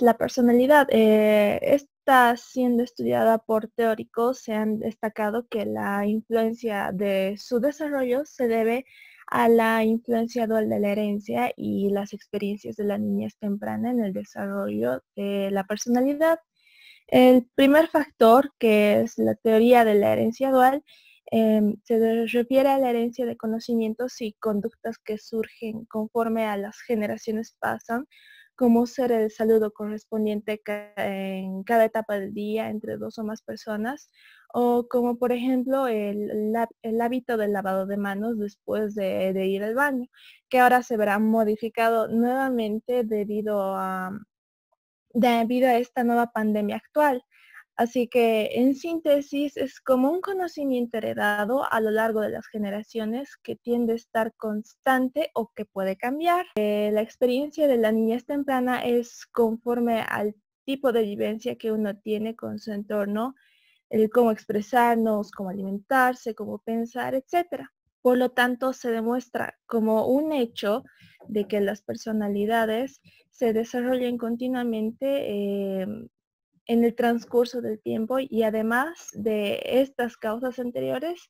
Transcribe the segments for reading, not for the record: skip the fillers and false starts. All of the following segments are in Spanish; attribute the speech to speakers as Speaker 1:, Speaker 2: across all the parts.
Speaker 1: La personalidad está siendo estudiada por teóricos. Se han destacado que la influencia de su desarrollo se debe a la influencia dual de la herencia y las experiencias de la niñez temprana en el desarrollo de la personalidad. El primer factor, que es la teoría de la herencia dual, se refiere a la herencia de conocimientos y conductas que surgen conforme a las generaciones pasan, como ser el saludo correspondiente en cada etapa del día entre dos o más personas, o como por ejemplo el hábito del lavado de manos después de ir al baño, que ahora se verá modificado nuevamente debido a esta nueva pandemia actual. Así que en síntesis es como un conocimiento heredado a lo largo de las generaciones que tiende a estar constante o que puede cambiar. La experiencia de la niñez temprana es conforme al tipo de vivencia que uno tiene con su entorno, el cómo expresarnos, cómo alimentarse, cómo pensar, etcétera. Por lo tanto, se demuestra como un hecho de que las personalidades se desarrollen continuamente en el transcurso del tiempo, y además de estas causas anteriores,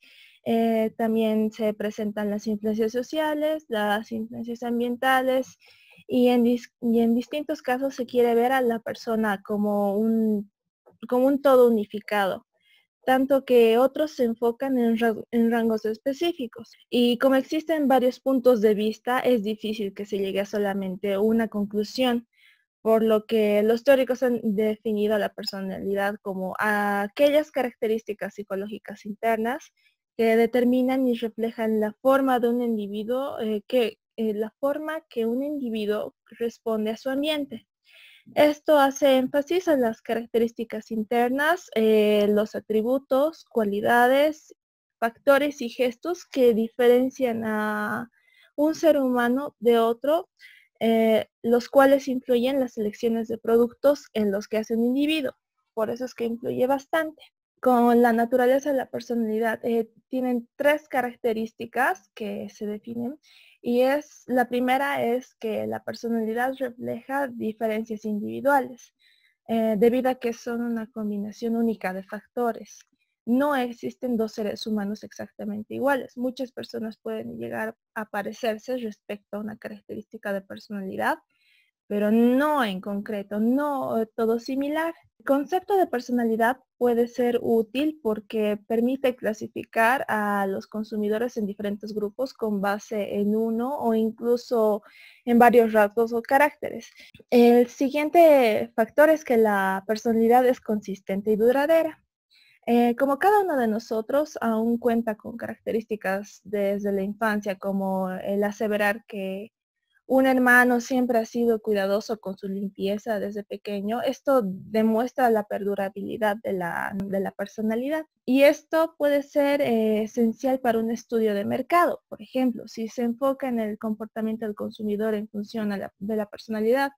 Speaker 1: también se presentan las influencias sociales, las influencias ambientales, y en distintos casos se quiere ver a la persona como un todo unificado, tanto que otros se enfocan en rangos específicos. Y como existen varios puntos de vista, es difícil que se llegue a solamente una conclusión, por lo que los teóricos han definido a la personalidad como aquellas características psicológicas internas que determinan y reflejan la forma de un individuo, la forma que un individuo responde a su ambiente. Esto hace énfasis en las características internas, los atributos, cualidades, factores y gestos que diferencian a un ser humano de otro, los cuales influyen las selecciones de productos en los que hace un individuo. Por eso es que influye bastante. Con la naturaleza de la personalidad, tienen tres características que se definen, y la primera es que la personalidad refleja diferencias individuales, debido a que son una combinación única de factores. No existen dos seres humanos exactamente iguales. Muchas personas pueden llegar a parecerse respecto a una característica de personalidad, pero no en concreto, no todo similar. El concepto de personalidad puede ser útil porque permite clasificar a los consumidores en diferentes grupos con base en uno o incluso en varios rasgos o caracteres. El siguiente factor es que la personalidad es consistente y duradera. Como cada uno de nosotros aún cuenta con características desde la infancia, como el aseverar que un hermano siempre ha sido cuidadoso con su limpieza desde pequeño, esto demuestra la perdurabilidad de la personalidad. Y esto puede ser esencial para un estudio de mercado. Por ejemplo, si se enfoca en el comportamiento del consumidor en función de la personalidad,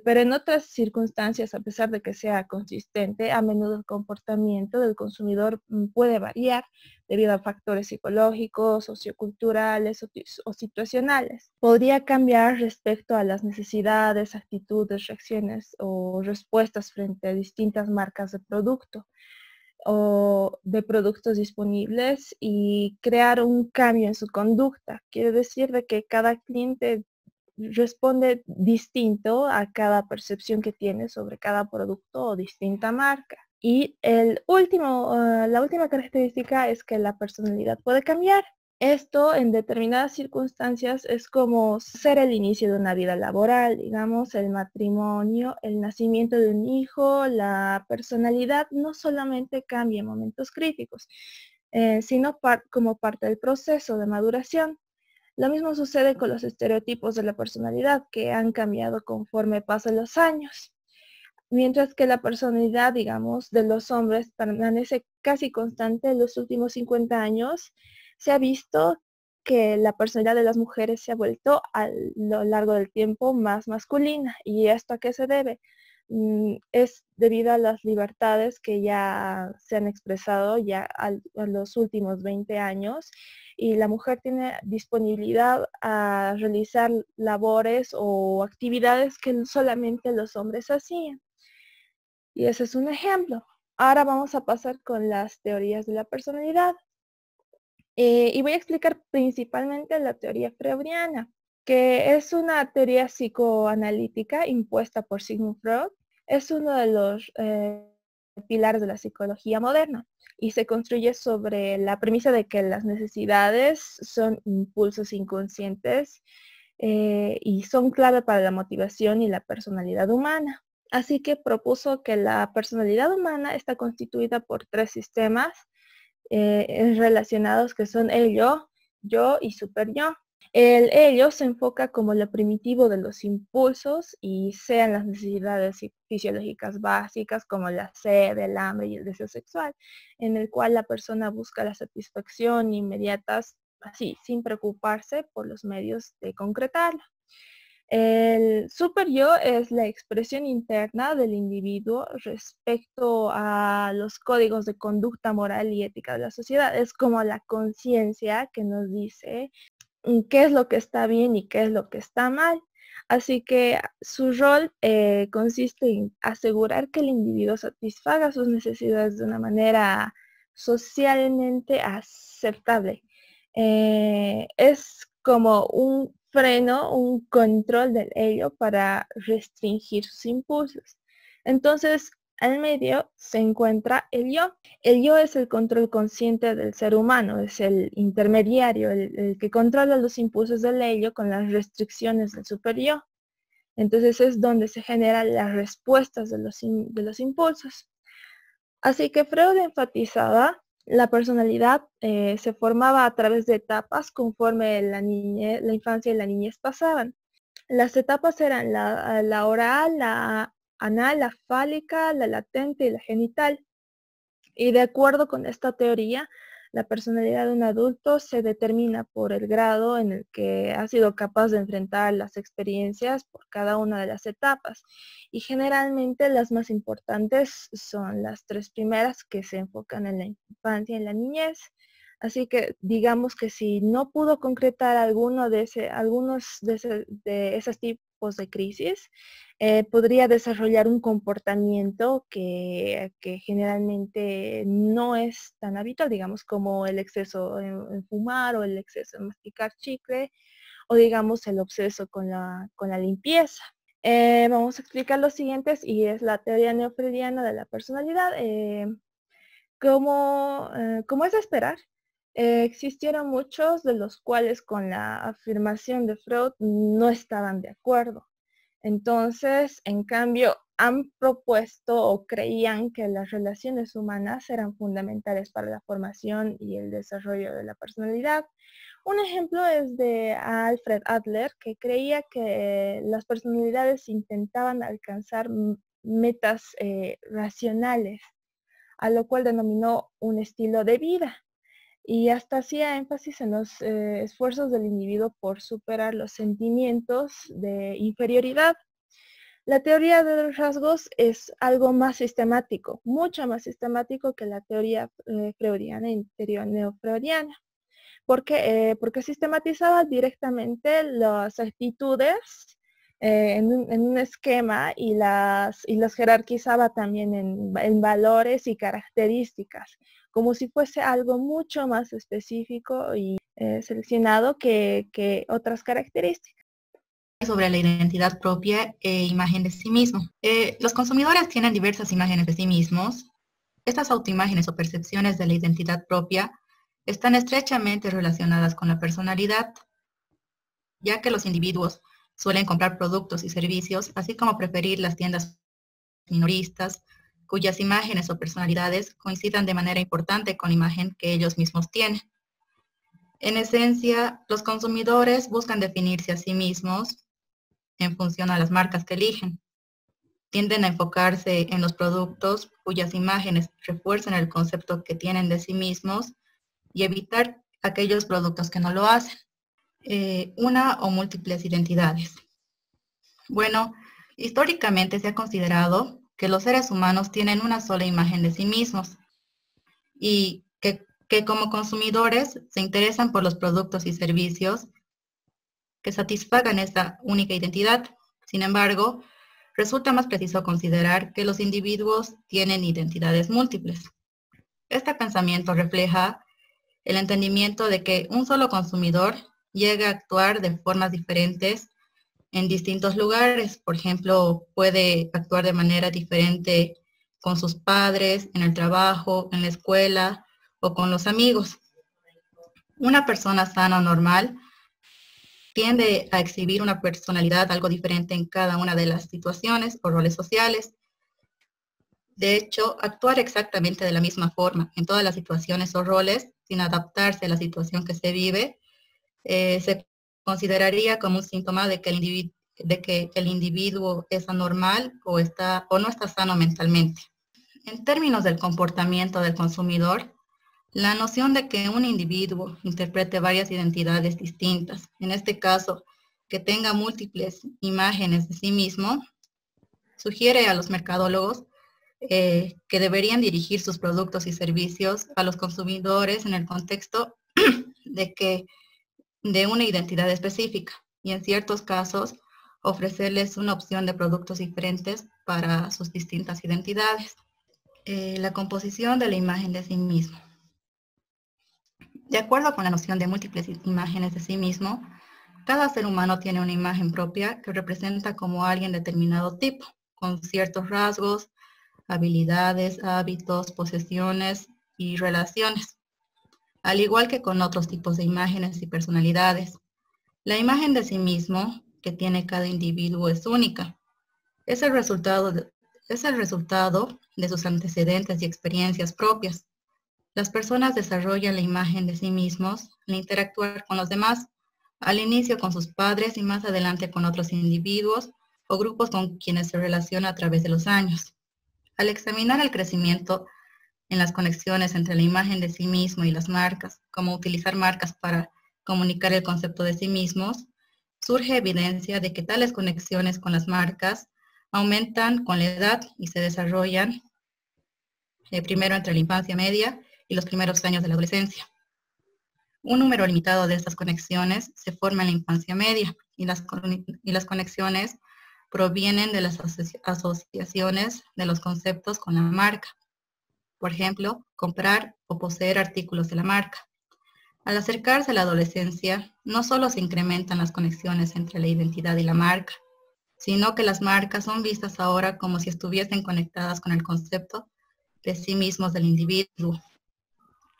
Speaker 1: pero en otras circunstancias, a pesar de que sea consistente, a menudo el comportamiento del consumidor puede variar debido a factores psicológicos, socioculturales o situacionales. Podría cambiar respecto a las necesidades, actitudes, reacciones o respuestas frente a distintas marcas de producto o de productos disponibles, y crear un cambio en su conducta. Quiere decir de que cada cliente responde distinto a cada percepción que tiene sobre cada producto o distinta marca. Y la última característica es que la personalidad puede cambiar. Esto en determinadas circunstancias es como ser el inicio de una vida laboral, digamos, el matrimonio, el nacimiento de un hijo. La personalidad no solamente cambia en momentos críticos, sino como parte del proceso de maduración. Lo mismo sucede con los estereotipos de la personalidad, que han cambiado conforme pasan los años. Mientras que la personalidad, digamos, de los hombres permanece casi constante en los últimos 50 años, se ha visto que la personalidad de las mujeres se ha vuelto a lo largo del tiempo más masculina. ¿Y esto a qué se debe? es debido a las libertades que ya se han expresado ya a los últimos 20 años y la mujer tiene disponibilidad a realizar labores o actividades que solamente los hombres hacían. Y ese es un ejemplo. Ahora vamos a pasar con las teorías de la personalidad. Y voy a explicar principalmente la teoría freudiana, que es una teoría psicoanalítica impuesta por Sigmund Freud. Es uno de los pilares de la psicología moderna y se construye sobre la premisa de que las necesidades son impulsos inconscientes y son clave para la motivación y la personalidad humana. Así que propuso que la personalidad humana está constituida por tres sistemas relacionados que son el yo y super yo. El ello se enfoca como lo primitivo de los impulsos y sean las necesidades fisiológicas básicas como la sed, el hambre y el deseo sexual, en el cual la persona busca la satisfacción inmediatas así, sin preocuparse por los medios de concretarlo. El super yo es la expresión interna del individuo respecto a los códigos de conducta moral y ética de la sociedad. Es como la conciencia que nos dice qué es lo que está bien y qué es lo que está mal. Así que su rol consiste en asegurar que el individuo satisfaga sus necesidades de una manera socialmente aceptable. Es como un freno, un control del ello para restringir sus impulsos. Entonces, al medio se encuentra el yo. El yo es el control consciente del ser humano, es el intermediario, el que controla los impulsos del ello con las restricciones del super yo. Entonces es donde se generan las respuestas de los impulsos. Así que Freud enfatizaba la personalidad se formaba a través de etapas conforme la infancia y la niñez pasaban. Las etapas eran la oral, la anal, la fálica, la latente y la genital. Y de acuerdo con esta teoría, la personalidad de un adulto se determina por el grado en el que ha sido capaz de enfrentar las experiencias por cada una de las etapas. Y generalmente las más importantes son las tres primeras que se enfocan en la infancia y en la niñez. Así que digamos que si no pudo concretar algunos de esos tipos de crisis, podría desarrollar un comportamiento que generalmente no es tan habitual, digamos, como el exceso en fumar o el exceso en masticar chicle o digamos el obseso con la limpieza. Vamos a explicar los siguientes y es la teoría neofreudiana de la personalidad. Como es de esperar, existieron muchos de los cuales con la afirmación de Freud no estaban de acuerdo. Entonces, en cambio, han propuesto o creían que las relaciones humanas eran fundamentales para la formación y el desarrollo de la personalidad. Un ejemplo es de Alfred Adler, que creía que las personalidades intentaban alcanzar metas racionales, a lo cual denominó un estilo de vida y hasta hacía énfasis en los esfuerzos del individuo por superar los sentimientos de inferioridad. La teoría de los rasgos es algo más sistemático, mucho más sistemático que la teoría freudiana y teoría neofreudiana. Porque sistematizaba directamente las actitudes en un esquema y las jerarquizaba también en valores y características, como si fuese algo mucho más específico y seleccionado que otras características.
Speaker 2: Sobre la identidad propia e imagen de sí mismo. Los consumidores tienen diversas imágenes de sí mismos. Estas autoimágenes o percepciones de la identidad propia están estrechamente relacionadas con la personalidad, ya que los individuos suelen comprar productos y servicios, así como preferir las tiendas minoristas, cuyas imágenes o personalidades coincidan de manera importante con la imagen que ellos mismos tienen. En esencia, los consumidores buscan definirse a sí mismos en función a las marcas que eligen. Tienden a enfocarse en los productos cuyas imágenes refuerzan el concepto que tienen de sí mismos y evitar aquellos productos que no lo hacen. Una o múltiples identidades. Bueno, Históricamente se ha considerado que los seres humanos tienen una sola imagen de sí mismos y que como consumidores se interesan por los productos y servicios que satisfagan esta única identidad. Sin embargo, resulta más preciso considerar que los individuos tienen identidades múltiples. Este pensamiento refleja el entendimiento de que un solo consumidor llega a actuar de formas diferentes en distintos lugares. Por ejemplo, puede actuar de manera diferente con sus padres, en el trabajo, en la escuela o con los amigos. Una persona sana o normal tiende a exhibir una personalidad algo diferente en cada una de las situaciones o roles sociales. De hecho, actuar exactamente de la misma forma en todas las situaciones o roles, sin adaptarse a la situación que se vive, se consideraría como un síntoma de que el individuo es anormal o no está sano mentalmente. En términos del comportamiento del consumidor, la noción de que un individuo interprete varias identidades distintas, en este caso, que tenga múltiples imágenes de sí mismo, sugiere a los mercadólogos que deberían dirigir sus productos y servicios a los consumidores en el contexto de una identidad específica y en ciertos casos ofrecerles una opción de productos diferentes para sus distintas identidades. La composición de la imagen de sí mismo. De acuerdo con la noción de múltiples imágenes de sí mismo, cada ser humano tiene una imagen propia que representa como alguien determinado tipo, con ciertos rasgos, habilidades, hábitos, posesiones y relaciones, al igual que con otros tipos de imágenes y personalidades. La imagen de sí mismo que tiene cada individuo es única. Es el resultado de sus antecedentes y experiencias propias. Las personas desarrollan la imagen de sí mismos al interactuar con los demás, al inicio con sus padres y más adelante con otros individuos o grupos con quienes se relaciona a través de los años. Al examinar el crecimiento en las conexiones entre la imagen de sí mismo y las marcas, como utilizar marcas para comunicar el concepto de sí mismos, surge evidencia de que tales conexiones con las marcas aumentan con la edad y se desarrollan primero entre la infancia media y los primeros años de la adolescencia. Un número limitado de estas conexiones se forma en la infancia media y las conexiones provienen de las asociaciones de los conceptos con la marca. Por ejemplo, comprar o poseer artículos de la marca. Al acercarse a la adolescencia, no solo se incrementan las conexiones entre la identidad y la marca, sino que las marcas son vistas ahora como si estuviesen conectadas con el concepto de sí mismos del individuo.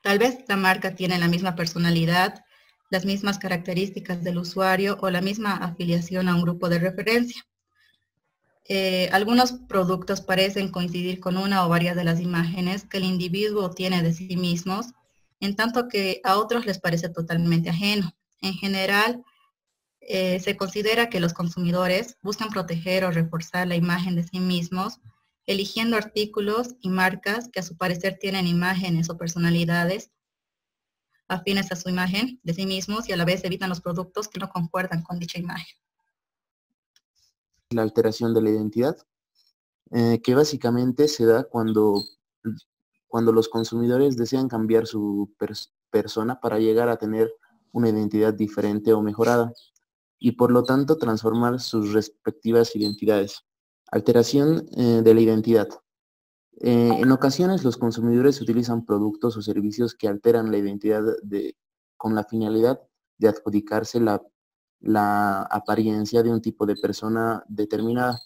Speaker 2: Tal vez la marca tiene la misma personalidad, las mismas características del usuario o la misma afiliación a un grupo de referencia. Algunos productos parecen coincidir con una o varias de las imágenes que el individuo tiene de sí mismos, en tanto que a otros les parece totalmente ajeno. En general, se considera que los consumidores buscan proteger o reforzar la imagen de sí mismos, eligiendo artículos y marcas que a su parecer tienen imágenes o personalidades afines a su imagen de sí mismos y a la vez evitan los productos que no concuerdan con dicha imagen.
Speaker 3: La alteración de la identidad, que básicamente se da cuando los consumidores desean cambiar su persona para llegar a tener una identidad diferente o mejorada, y por lo tanto transformar sus respectivas identidades. Alteración de la identidad. En ocasiones los consumidores utilizan productos o servicios que alteran la identidad con la finalidad de adjudicarse la apariencia de un tipo de persona determinada.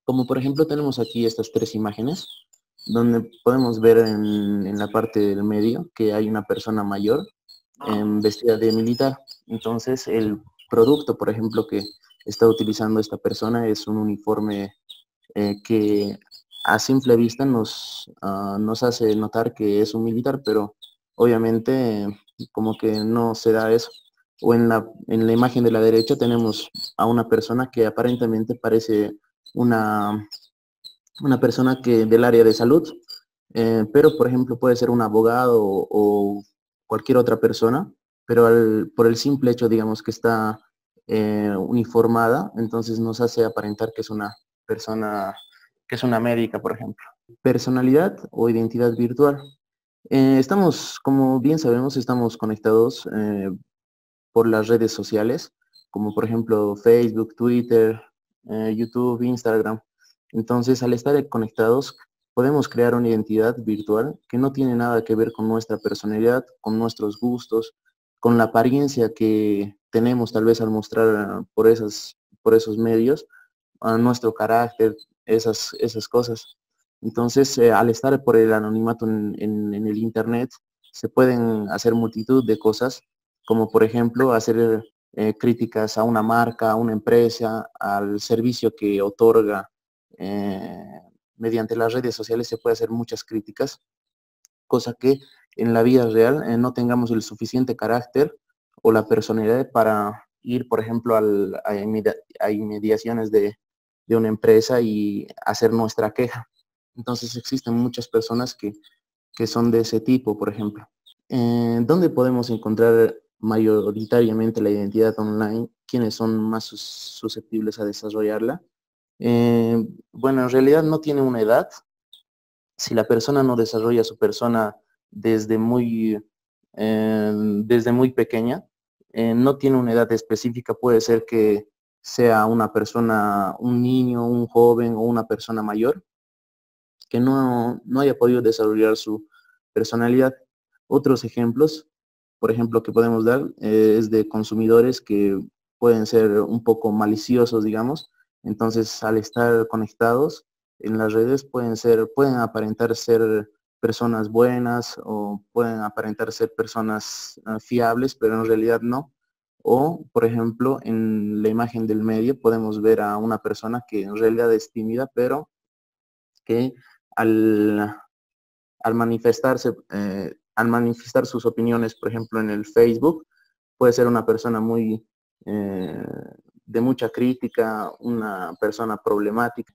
Speaker 3: Como por ejemplo tenemos aquí estas tres imágenes, donde podemos ver en la parte del medio que hay una persona mayor vestida de militar. Entonces el producto, por ejemplo, que está utilizando esta persona es un uniforme que a simple vista nos hace notar que es un militar, pero obviamente como que no se da eso. O en la imagen de la derecha tenemos a una persona que aparentemente parece una persona del área de salud, pero por ejemplo puede ser un abogado o cualquier otra persona, pero por el simple hecho, digamos, que está uniformada, entonces nos hace aparentar que es una persona que es una médica, por ejemplo. Personalidad o identidad virtual. Estamos, como bien sabemos, estamos conectados por las redes sociales, como por ejemplo Facebook, Twitter, YouTube, Instagram. Entonces, al estar conectados, podemos crear una identidad virtual que no tiene nada que ver con nuestra personalidad, con nuestros gustos, con la apariencia que tenemos tal vez al mostrar por esos medios, a nuestro carácter, esas cosas. Entonces, al estar por el anonimato en el Internet, se pueden hacer multitud de cosas, como por ejemplo hacer críticas a una marca, a una empresa, al servicio que otorga. eh, Mediante las redes sociales se puede hacer muchas críticas, cosa que en la vida real no tengamos el suficiente carácter o la personalidad para ir, por ejemplo, a inmediaciones de una empresa y hacer nuestra queja. Entonces existen muchas personas que son de ese tipo, por ejemplo. ¿Dónde podemos encontrar mayoritariamente la identidad online? ¿Quiénes son más susceptibles a desarrollarla? Bueno, en realidad no tiene una edad. Si la persona no desarrolla su persona desde desde muy pequeña, no tiene una edad específica, puede ser que sea una persona, un niño, un joven o una persona mayor que no haya podido desarrollar su personalidad. Otros ejemplos, por ejemplo, que podemos dar es de consumidores que pueden ser un poco maliciosos, digamos. Entonces, al estar conectados en las redes, pueden aparentar ser personas buenas o pueden aparentar ser personas fiables, pero en realidad no. O, por ejemplo, en la imagen del medio podemos ver a una persona que en realidad es tímida, pero que al, al manifestar sus opiniones, por ejemplo, en el Facebook, puede ser una persona muy de mucha crítica, una persona problemática.